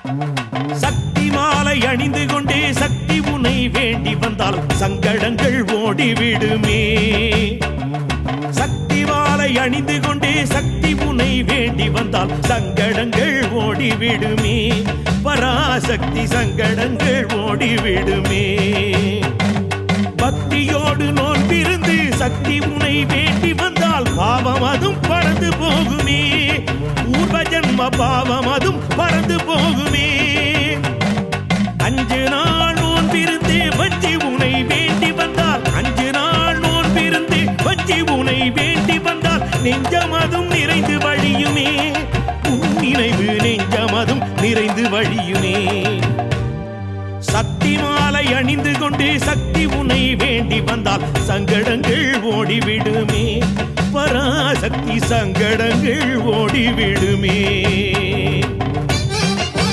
சக்தி மாலை அணிந்து கொண்டே சக்தி உனை வேண்டி வந்தால் சங்கடங்கள் ஓடிவிடுமே. சக்தி மாலை அணிந்து கொண்டே சக்தி உனை வேண்டி வந்தால் சங்கடங்கள் ஓடிவிடுமே. பராசக்தி சங்கடங்கள் ஓடிவிடுமே. பக்தியோடு நோன்பிருந்து சக்தி உனை வேண்டி வந்தால் பாவம் அதுவும் பறந்து போகுமே. பூர்வ ஜன்ம பாவம் அதுவும் பறந்து போகுமே. 5 நாள் நோன்பிருந்து வஞ்சி உனை வேண்டி வந்தால் 5 நாள் நோன்பிருந்து வஞ்சி உனை வேண்டி வந்தால் நெஞ்சமதும் நிறைந்து வழியுமே. உன் நினைவு நெஞ்சமதும் நிறைந்து வழியுமே. சக்தி மாலை அணிந்து கொண்டு சக்தி உனை வேண்டி வந்தால் சங்கடங்கள் ஓடிவிடுமே. பராசக்தி சங்கடங்கள் ஓடிவிடுமே.